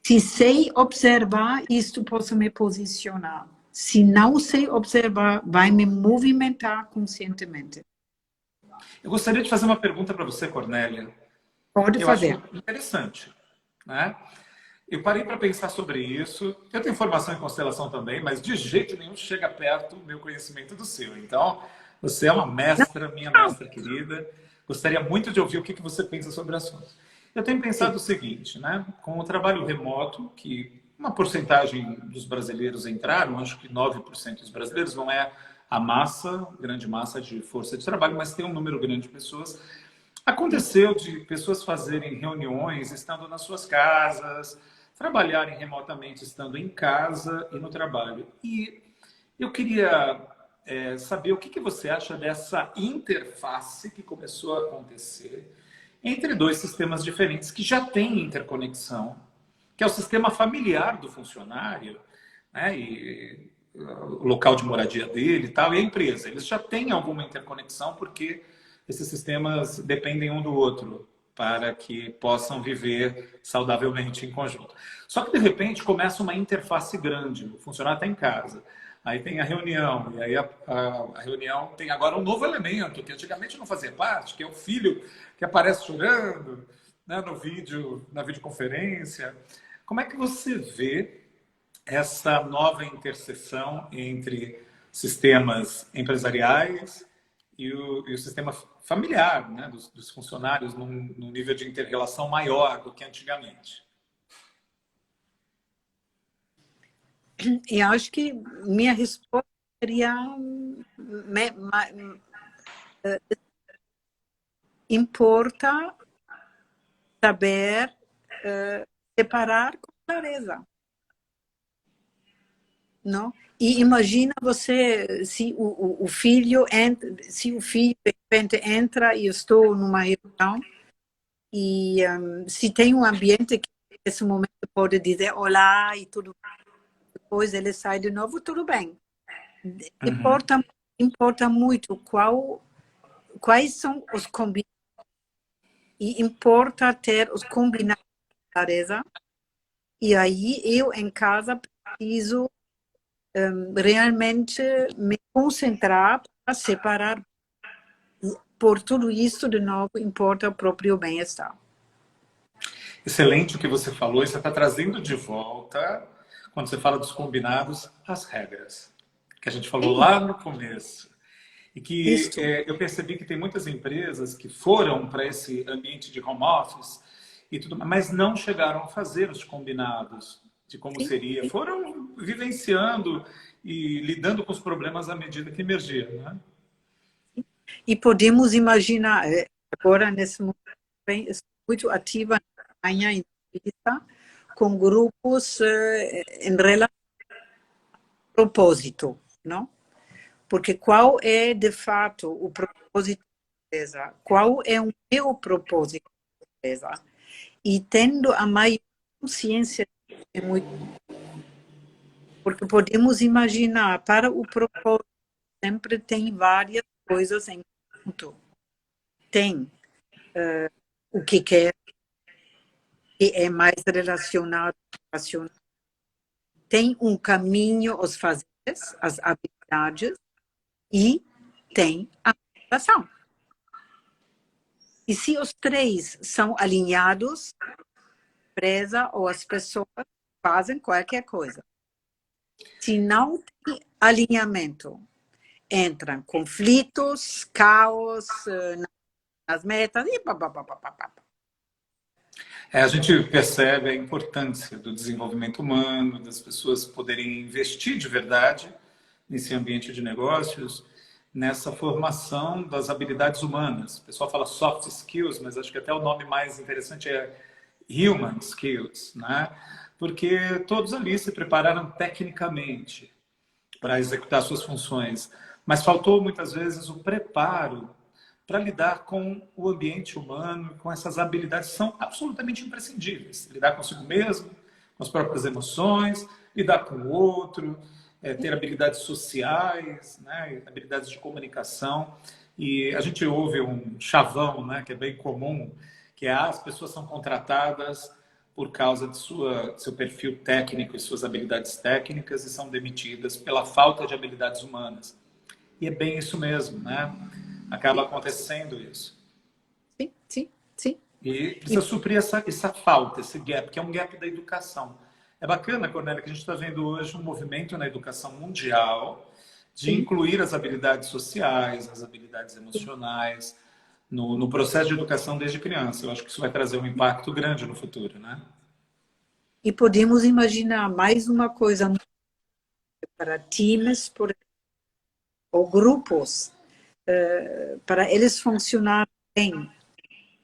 Se sei observar, isto posso me posicionar. Se não sei observar, vai me movimentar conscientemente. Eu gostaria de fazer uma pergunta para você, Cornélia. Pode fazer. Acho interessante, né? Eu parei para pensar sobre isso. Eu tenho formação em constelação também, mas de jeito nenhum chega perto o meu conhecimento do seu. Então, você é uma mestra, minha mestra querida. Gostaria muito de ouvir o que você pensa sobre o assunto. Eu tenho pensado o seguinte, né? Com o trabalho remoto, que uma porcentagem dos brasileiros entraram, acho que 9% dos brasileiros, não é a massa, grande massa de força de trabalho, mas tem um número grande de pessoas. Aconteceu de pessoas fazerem reuniões estando nas suas casas, trabalharem remotamente estando em casa e no trabalho. E eu queria saber o que você acha dessa interface que começou a acontecer entre dois sistemas diferentes que já têm interconexão, que é o sistema familiar do funcionário, né, e o local de moradia dele e tal, e a empresa. Eles já têm alguma interconexão porque esses sistemas dependem um do outro para que possam viver saudavelmente em conjunto. Só que, de repente, começa uma interface grande. O funcionário está em casa. Aí tem a reunião. E aí a reunião tem agora um novo elemento, que antigamente não fazia parte, que é o filho que aparece chorando, né, no vídeo, na videoconferência. Como é que você vê essa nova interseção entre sistemas empresariais e o sistema familiar, né, dos funcionários num nível de inter-relação maior do que antigamente? Eu acho que minha resposta seria importa saber separar com clareza. Não? E imagina você, se o filho de repente entra e eu estou numa reunião e se tem um ambiente que nesse momento pode dizer olá e tudo, depois ele sai de novo, tudo bem. Importa muito quais são os combinados e importa ter os combinados de clareza. E aí eu em casa preciso realmente me concentrar para separar. Por tudo isso, de novo, importa o próprio bem-estar. Excelente o que você falou, e você está trazendo de volta, quando você fala dos combinados, as regras, que a gente falou lá no começo. E que eu percebi que tem muitas empresas que foram para esse ambiente de home office e tudo mais, mas não chegaram a fazer os combinados de como sim, seria. sim. Foram vivenciando e lidando com os problemas à medida que emergiam, né? E podemos imaginar, agora nesse momento, estou muito ativa na minha entrevista com grupos em relação ao propósito, não? Porque qual é, de fato, o propósito da empresa? Qual é o meu propósito da empresa? E tendo a maior consciência, é muito, porque podemos imaginar, para o propósito, sempre tem várias coisas em conjunto. Tem o que quer, que é mais relacionado com racional. Tem um caminho, os fazeres, as habilidades, e tem a motivação. E se os três são alinhados, a empresa ou as pessoas fazem qualquer coisa. Se não tem alinhamento, entram conflitos, caos nas metas e papapá. A gente percebe a importância do desenvolvimento humano, das pessoas poderem investir de verdade nesse ambiente de negócios, nessa formação das habilidades humanas. O pessoal fala soft skills, mas acho que até o nome mais interessante é human skills, né? Porque todos ali se prepararam tecnicamente para executar suas funções, mas faltou muitas vezes o preparo para lidar com o ambiente humano, com essas habilidades que são absolutamente imprescindíveis. Lidar consigo mesmo, com as próprias emoções, lidar com o outro, ter habilidades sociais, né, habilidades de comunicação. E a gente ouve um chavão, né, que é bem comum, que é as pessoas são contratadas por causa de seu perfil técnico e suas habilidades técnicas e são demitidas pela falta de habilidades humanas. E é bem isso mesmo, né? Acaba acontecendo isso. Sim, sim, sim. E precisa suprir essa falta, esse gap, que é um gap da educação. É bacana, Cornélia, que a gente está vendo hoje um movimento na educação mundial de Sim. incluir as habilidades sociais, as habilidades emocionais no processo de educação desde criança. Eu acho que isso vai trazer um impacto grande no futuro, né? E podemos imaginar mais uma coisa para times ou grupos, para eles funcionarem bem.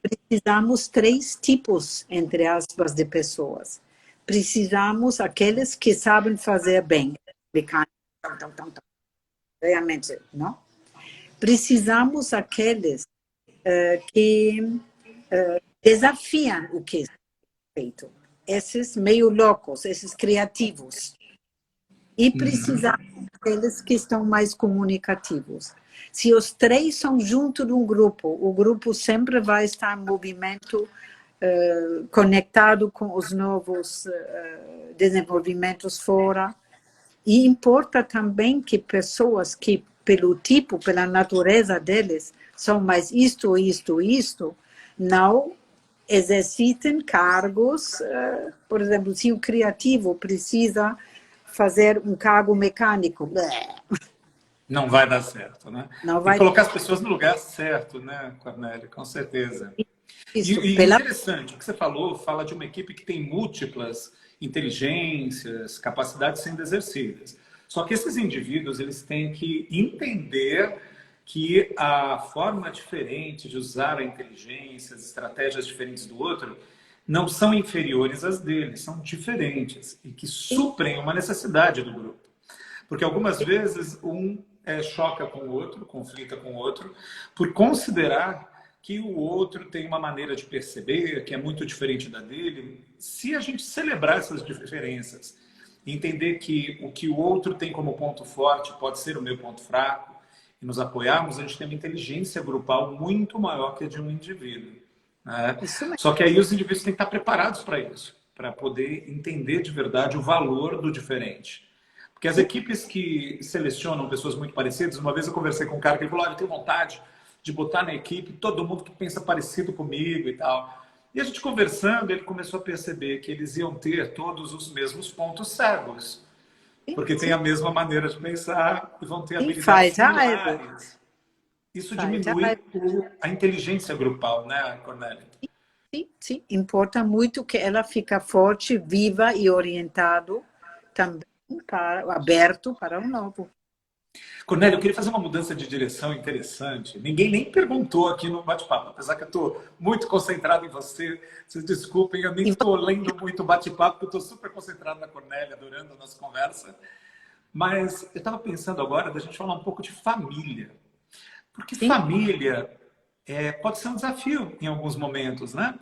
Precisamos três tipos, entre aspas, de pessoas. Precisamos aqueles que sabem fazer bem, mecânica, realmente, não? Precisamos aqueles que desafiam o que é feito. Esses meio loucos, esses criativos. E precisamos daqueles que estão mais comunicativos. Se os três são junto de um grupo, o grupo sempre vai estar em movimento, conectado com os novos desenvolvimentos fora. E importa também que pessoas que, pelo tipo, pela natureza deles, são mais isto, não exercitem cargos. Por exemplo, se o criativo precisa fazer um cargo mecânico, não vai dar certo, né? não Tem que vai. colocar as pessoas no lugar certo, né, Cornélia? Com certeza. Isso, E interessante, o que você falou, fala de uma equipe que tem múltiplas inteligências, capacidades sendo exercidas. Só que esses indivíduos, eles têm que entender que a forma diferente de usar a inteligência, as estratégias diferentes do outro, não são inferiores às deles, são diferentes e que suprem uma necessidade do grupo. Porque algumas vezes um choca com o outro, conflita com o outro, por considerar que o outro tem uma maneira de perceber que é muito diferente da dele. Se a gente celebrar essas diferenças, entender que o que o outro tem como ponto forte pode ser o meu ponto fraco, e nos apoiarmos, a gente tem uma inteligência grupal muito maior que a de um indivíduo, né? Só que aí os indivíduos têm que estar preparados para isso, para poder entender de verdade o valor do diferente. Porque as equipes que selecionam pessoas muito parecidas, uma vez eu conversei com um cara que ele falou, eu tenho vontade de botar na equipe todo mundo que pensa parecido comigo e tal. E a gente conversando, ele começou a perceber que eles iam ter todos os mesmos pontos cegos. Porque tem a mesma maneira de pensar e vão ter habilidades similares. Isso diminui a inteligência grupal, né, Cornélia? Sim, sim, importa muito que ela fique forte, viva e orientado também aberto para o novo. Cornélio, eu queria fazer uma mudança de direção interessante. Ninguém nem perguntou aqui no bate-papo, apesar que eu estou muito concentrado em você. Vocês desculpem, eu nem estou lendo muito bate-papo, porque eu estou super concentrado na Cornélia, adorando a nossa conversa. Mas eu estava pensando agora da gente falar um pouco de família. Porque Sim. família pode ser um desafio em alguns momentos, né?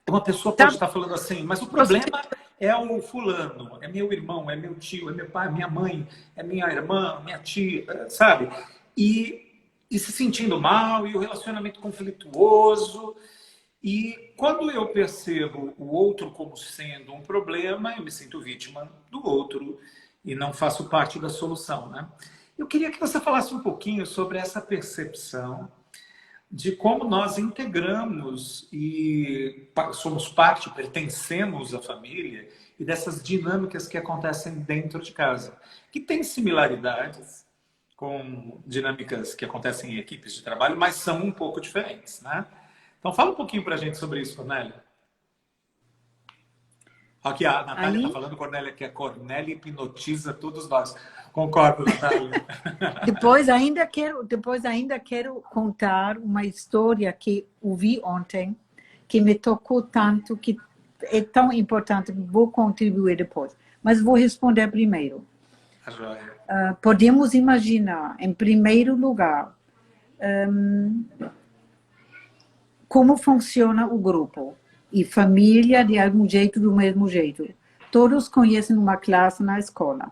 Uma pessoa pode estar falando assim, mas o problema é o fulano, é meu irmão, é meu tio, é meu pai, minha mãe, é minha irmã, minha tia, sabe? E se sentindo mal, e o relacionamento conflituoso. E quando eu percebo o outro como sendo um problema, eu me sinto vítima do outro e não faço parte da solução, né? Eu queria que você falasse um pouquinho sobre essa percepção de como nós integramos e somos parte, pertencemos à família e dessas dinâmicas que acontecem dentro de casa, que têm similaridades com dinâmicas que acontecem em equipes de trabalho, mas são um pouco diferentes, né? Então fala um pouquinho para a gente sobre isso, Cornélia. Aqui a Natália está falando, Cornélia, que a Cornélia hipnotiza todos nós. Concordo, Natália. Depois ainda quero contar uma história que ouvi ontem, que me tocou tanto, que é tão importante, vou contribuir depois. Mas vou responder primeiro. Podemos imaginar, em primeiro lugar, como funciona o grupo. E família, de algum jeito, do mesmo jeito. Todos conhecem uma classe na escola.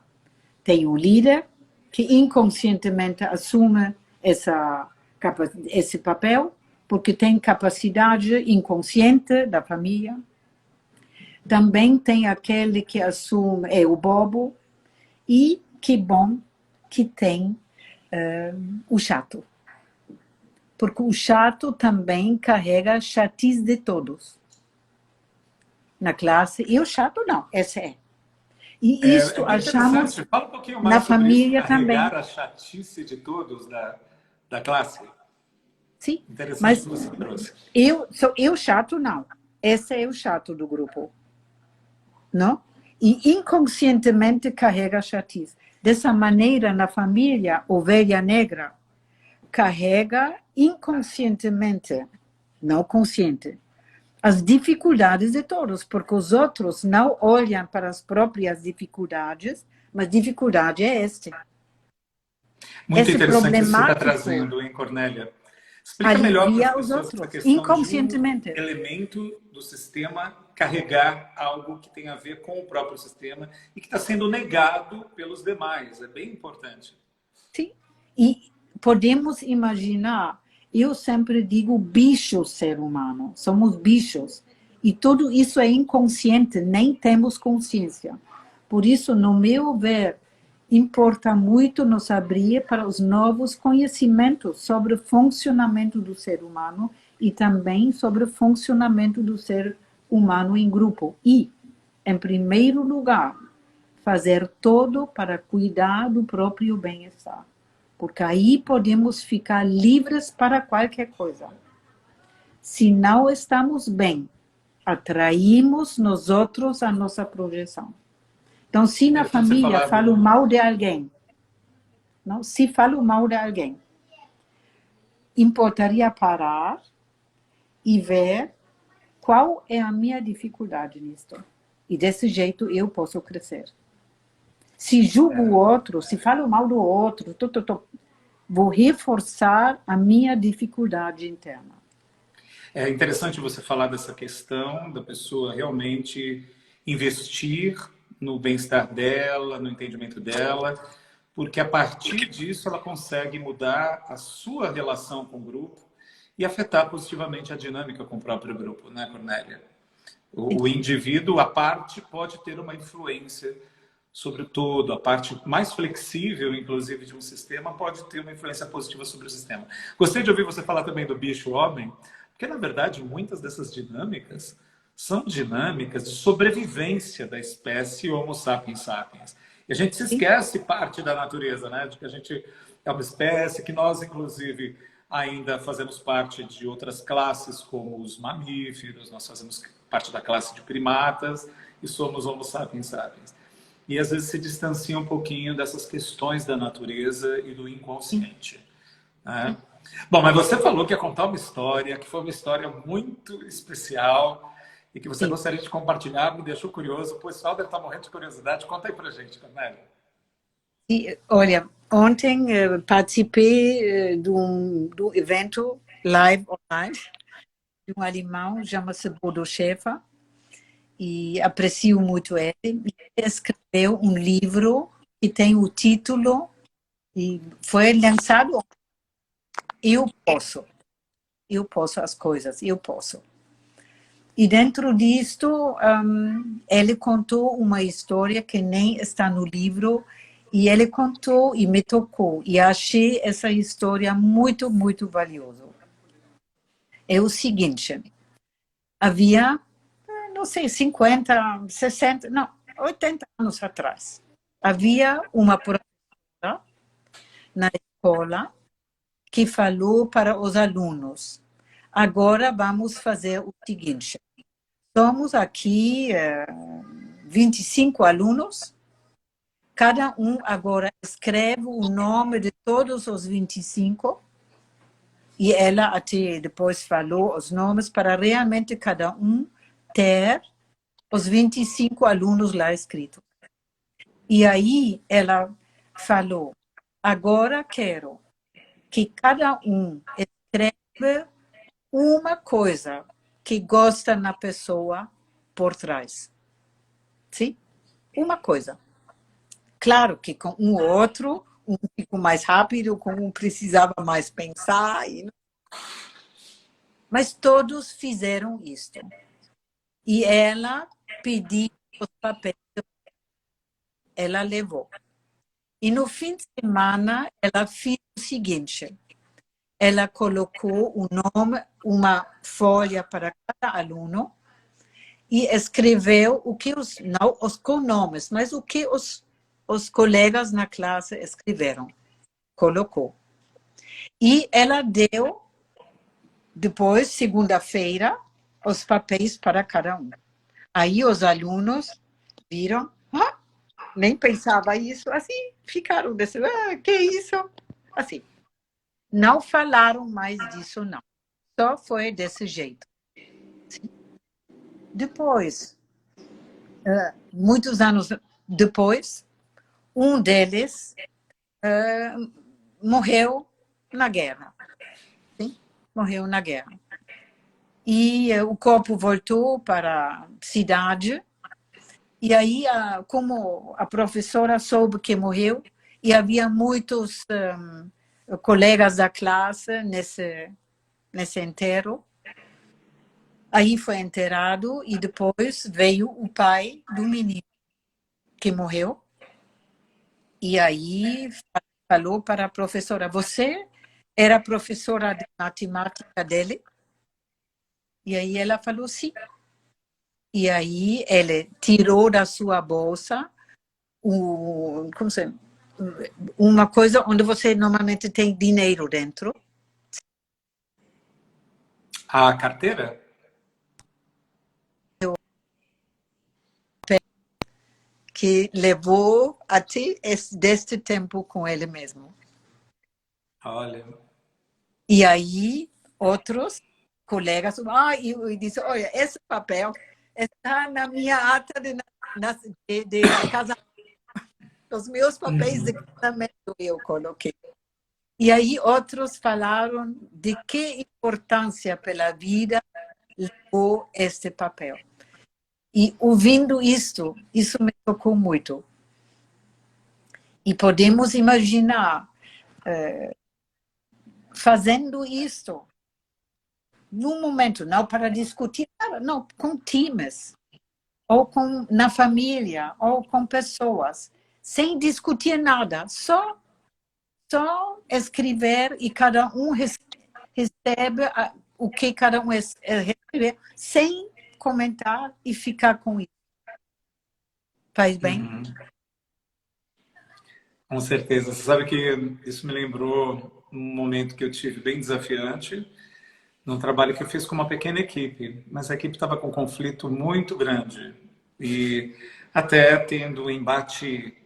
Tem um líder que inconscientemente assume esse papel, porque tem capacidade inconsciente da família. Também tem aquele que assume, é o bobo, e que bom que tem o chato. Porque o chato também carrega a chatice de todos. Na classe, e o chato não, esse é. E isto achamos Fala um pouquinho mais na sobre família isso, também. a chatice de todos da classe. Sim, Interessante mas que você trouxe. eu chato não. Esse é o chato do grupo. Não? E inconscientemente carrega a chatice. Dessa maneira, na família, ovelha negra carrega inconscientemente, não consciente, as dificuldades de todos, porque os outros não olham para as próprias dificuldades, mas dificuldade é este. Muito interessante isso que você está trazendo, hein, Cornélia? Explica melhor para as pessoas essa questão inconscientemente. de um elemento do sistema carregar algo que tem a ver com o próprio sistema e que está sendo negado pelos demais. É bem importante. Sim, e podemos imaginar, eu sempre digo bicho ser humano, somos bichos. E tudo isso é inconsciente, nem temos consciência. Por isso, no meu ver, importa muito nos abrir para os novos conhecimentos sobre o funcionamento do ser humano e também sobre o funcionamento do ser humano em grupo. E, em primeiro lugar, fazer tudo para cuidar do próprio bem-estar. Porque aí podemos ficar livres para qualquer coisa. Se não estamos bem, atraímos nós outros a nossa projeção. Então, se na família falo mal de alguém, não? Se falo mal de alguém, importaria parar e ver qual é a minha dificuldade nisto. E desse jeito eu posso crescer. Se julgo o outro, se falo mal do outro, vou reforçar a minha dificuldade interna. É interessante você falar dessa questão da pessoa realmente investir no bem-estar dela, no entendimento dela, porque a partir disso ela consegue mudar a sua relação com o grupo e afetar positivamente a dinâmica com o próprio grupo, né, Cornélia? O indivíduo, a parte, pode ter uma influência sobre o todo. A parte mais flexível, inclusive, de um sistema pode ter uma influência positiva sobre o sistema. Gostei de ouvir você falar também do bicho-homem, porque, na verdade, muitas dessas dinâmicas são dinâmicas de sobrevivência da espécie Homo sapiens sapiens. E a gente se esquece parte da natureza, né? De que a gente é uma espécie, que nós, inclusive, ainda fazemos parte de outras classes, como os mamíferos, nós fazemos parte da classe de primatas e somos Homo sapiens sapiens. E às vezes se distancia um pouquinho dessas questões da natureza e do inconsciente, né? Bom, mas você falou que ia contar uma história, que foi uma história muito especial e que você gostaria de compartilhar, me deixou curioso. O pessoal deve estar morrendo de curiosidade. Conta aí pra gente, Cornélia. Olha, ontem participei de do evento live online de um alemão, chama-se Bodo Schäfer, e aprecio muito ele. Ele escreveu um livro que tem o título, e foi lançado Eu Posso as coisas, eu posso. E dentro disto, ele contou uma história que nem está no livro, e ele contou e me tocou, e achei essa história muito, muito valiosa. É o seguinte, havia, não sei, 50, 60, não, 80 anos atrás, havia uma professora na escola que falou para os alunos: agora vamos fazer o seguinte, somos aqui 25 alunos, cada um agora escreve o nome de todos os 25, e ela até depois falou os nomes para realmente cada um ter os 25 alunos lá escritos. E aí ela falou: agora quero que cada um escreva uma coisa que gosta na pessoa por trás. Sim? Uma coisa. Claro que com um ou outro, um ficou mais rápido, com um precisava mais pensar. Mas todos fizeram isto. E ela pediu os papéis, ela levou. E no fim de semana, ela fez o seguinte: ela colocou o nome, uma folha para cada aluno, e escreveu o que não os conomes, mas o que os colegas na classe escreveram. Colocou. E ela deu, depois, segunda-feira, os papéis para cada um. Aí os alunos viram, nem pensava isso, assim, ficaram desse, que isso? Assim. Não falaram mais disso, não. Só foi desse jeito. Depois, muitos anos depois, um deles morreu na guerra. Sim? Morreu na guerra. E o corpo voltou para a cidade. E aí, como a professora soube que morreu, e havia muitos colegas da classe nesse enterro, aí foi enterrado, e depois veio o pai do menino que morreu, e aí falou para a professora: você era professora de matemática dele? E aí ela falou sim. E aí ele tirou da sua bolsa uma coisa onde você normalmente tem dinheiro dentro. A carteira? Que levou até deste tempo com ele mesmo. Olha. E aí, outros colegas, e disse: olha, esse papel está na minha ata de casamento. Os meus papéis de casamento eu coloquei. E aí outros falaram de que importância pela vida levou este papel. E ouvindo isto, isso me tocou muito. E podemos imaginar fazendo isto num momento, não para discutir nada, não, com times, ou na família, ou com pessoas, sem discutir nada, só escrever, e cada um recebe o que cada um recebe, sem comentar e ficar com isso. Faz bem? Uhum. Com certeza. Você sabe que isso me lembrou um momento que eu tive bem desafiante, num trabalho que eu fiz com uma pequena equipe, mas a equipe estava com um conflito muito grande e até tendo um embate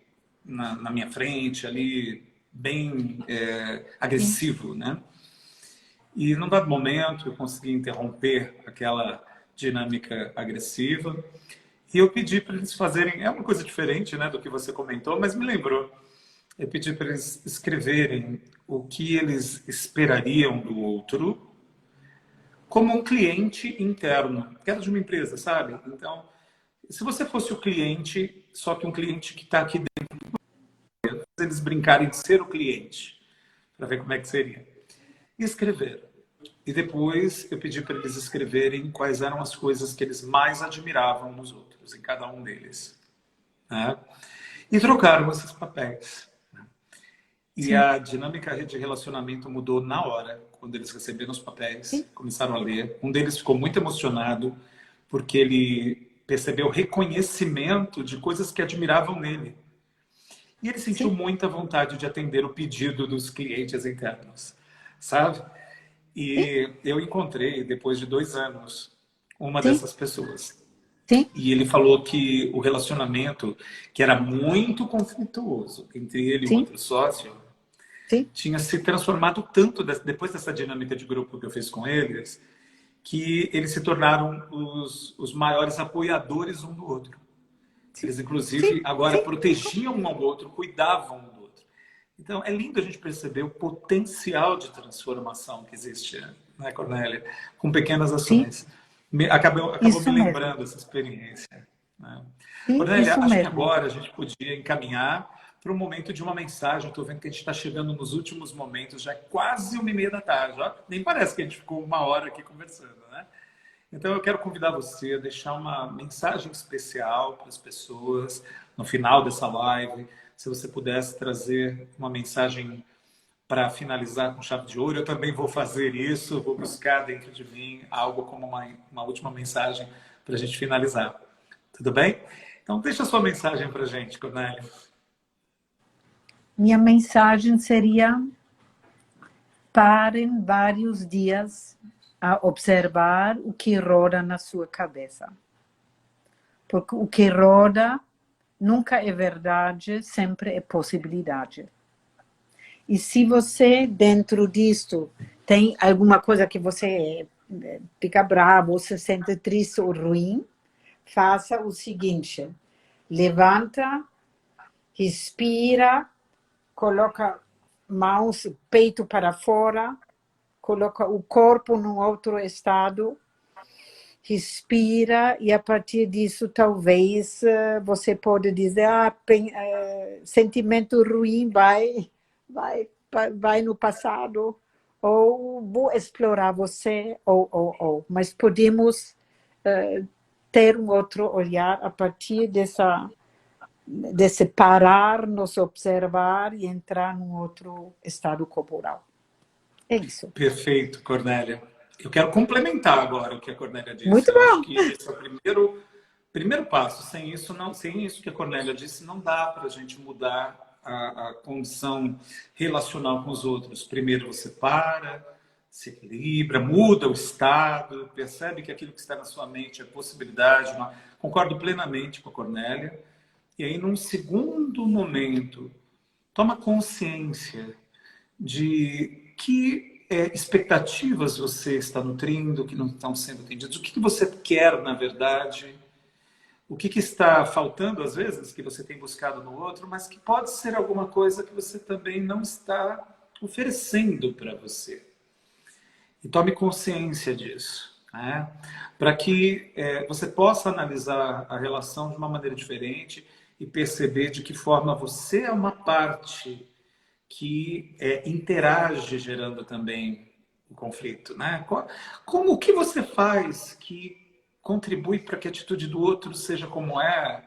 na minha frente ali, bem agressivo, né? E num dado momento eu consegui interromper aquela dinâmica agressiva e eu pedi para eles fazerem, é uma coisa diferente, né, do que você comentou, mas me lembrou. Eu pedi para eles escreverem o que eles esperariam do outro como um cliente interno, que era de uma empresa, sabe? Então, se você fosse o cliente, só que um cliente que está aqui dentro, eles brincarem de ser o cliente, para ver como é que seria. E escreveram. E depois eu pedi para eles escreverem quais eram as coisas que eles mais admiravam nos outros, em cada um deles. Né? E trocaram esses papéis. E Sim. a dinâmica de relacionamento mudou na hora, quando eles receberam os papéis, Sim. começaram a ler. Um deles ficou muito emocionado, porque ele percebeu reconhecimento de coisas que admiravam nele. E ele sentiu Sim. muita vontade de atender o pedido dos clientes internos, sabe? Sim. E eu encontrei, depois de 2 anos, uma Sim. dessas pessoas. Sim. E ele falou que o relacionamento, que era muito conflituoso entre ele e um Sim. outro sócio, Sim. tinha se transformado tanto depois dessa dinâmica de grupo que eu fiz com eles, que eles se tornaram os maiores apoiadores um do outro. Eles, inclusive, Sim. agora Sim. protegiam um ao outro, cuidavam um do outro. Então, é lindo a gente perceber o potencial de transformação que existe, né, Cornélia? Com pequenas Sim. ações. Acabou me Isso mesmo. lembrando essa experiência. Né? Sim, Cornélia, isso acho que mesmo. agora a gente podia encaminhar para o momento de uma mensagem. Estou vendo que a gente está chegando nos últimos momentos, já é quase 1h30 da tarde. Ó. Nem parece que a gente ficou 1 hora aqui conversando, né? Então, eu quero convidar você a deixar uma mensagem especial para as pessoas no final dessa live. Se você pudesse trazer uma mensagem para finalizar com chave de ouro, eu também vou fazer isso, vou buscar dentro de mim algo como uma última mensagem para a gente finalizar. Tudo bem? Então, deixa a sua mensagem para a gente, Cornélia. Minha mensagem seria: parem vários dias a observar o que roda na sua cabeça. Porque o que roda nunca é verdade, sempre é possibilidade. E se você, dentro disso, tem alguma coisa que você fica bravo, ou se sente triste ou ruim, faça o seguinte: levanta, respira, coloca mãos, peito para fora, coloca o corpo num outro estado, respira, e a partir disso talvez você pode dizer: sentimento ruim vai no passado, ou vou explorar você, ou. Mas podemos ter um outro olhar a partir desse parar, nos observar e entrar num outro estado corporal. É isso. Perfeito, Cornélia. Eu quero complementar agora o que a Cornélia disse. Muito Eu acho bom. que esse é o primeiro passo. Sem isso que a Cornélia disse, não dá para a gente mudar a condição relacional com os outros. Primeiro você para, se equilibra, muda o estado, percebe que aquilo que está na sua mente é possibilidade. Concordo plenamente com a Cornélia. E aí, num segundo momento, toma consciência de que expectativas você está nutrindo, que não estão sendo atendidas, o que você quer, na verdade, o que está faltando, às vezes, que você tem buscado no outro, mas que pode ser alguma coisa que você também não está oferecendo para você. E tome consciência disso, né? Para que você possa analisar a relação de uma maneira diferente e perceber de que forma você é uma parte que interage, gerando também o conflito, né? O que você faz que contribui para que a atitude do outro seja como é,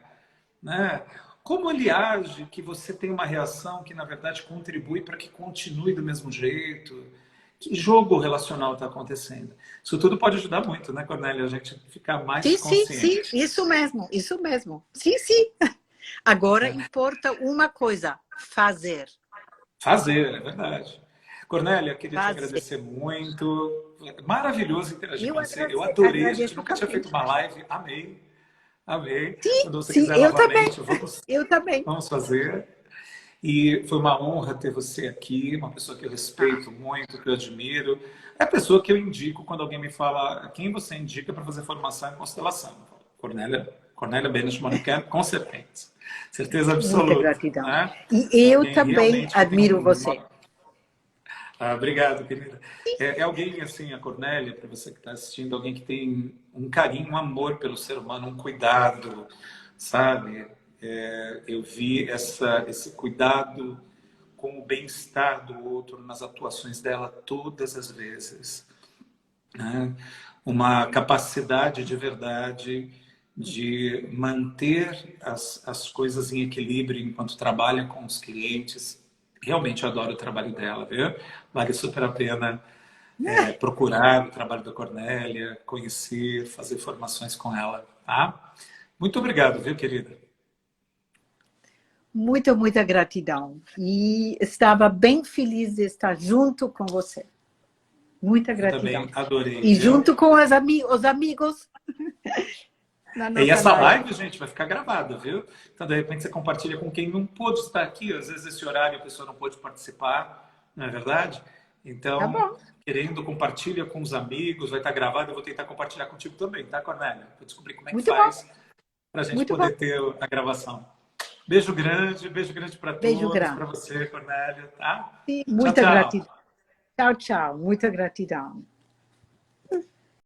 né? Como ele age que você tem uma reação que, na verdade, contribui para que continue do mesmo jeito? Que jogo relacional está acontecendo? Isso tudo pode ajudar muito, né, Cornélia? A gente ficar mais Sim, consciente. isso mesmo. Sim. Agora importa uma coisa: fazer. Fazer, é verdade. Cornélia, queria te Prazer. agradecer muito. Maravilhoso interagir Eu com você. Eu agradeço, adorei. A gente agradeço nunca tinha também. feito uma live. Amei. Amei. Sim, Quando você sim, quiser eu também. novamente, Eu também. vamos fazer. E foi uma honra ter você aqui, uma pessoa que eu Ah, respeito muito, que eu admiro. É a pessoa que eu indico quando alguém me fala quem você indica para fazer formação em constelação. Cornélia Benes Monacan, com certeza. Certeza muita absoluta. gratidão. Né? E É eu alguém também realmente que tem admiro você. Obrigado, querida. É alguém assim, a Cornélia, para você que está assistindo, alguém que tem um carinho, um amor pelo ser humano, um cuidado, sabe? Eu vi esse cuidado com o bem-estar do outro nas atuações dela todas as vezes, né? Uma capacidade de verdade de manter as coisas em equilíbrio enquanto trabalha com os clientes. Realmente adoro o trabalho dela, viu? Vale super a pena procurar o trabalho da Cornélia, conhecer, fazer formações com ela, tá? Muito obrigado, viu, querida? Muita, muita gratidão. E estava bem feliz de estar junto com você. Muita Eu gratidão. também adorei, E viu? junto com os amigos na E nossa essa live. live, gente, vai ficar gravada, viu? Então, de repente, você compartilha com quem não pôde estar aqui. Às vezes, esse horário a pessoa não pôde participar, não é verdade? Tá Então, bom. querendo, compartilha com os amigos, vai estar gravado. Eu vou tentar compartilhar contigo também, tá, Cornélia? Vou descobrir como é que Muito bom. faz para a gente Muito bom. poder ter a gravação. Beijo grande para Beijo todos, para grande. você, Cornélia, tá? E Tchau, muita tchau. gratidão. Tchau, tchau. Muita gratidão.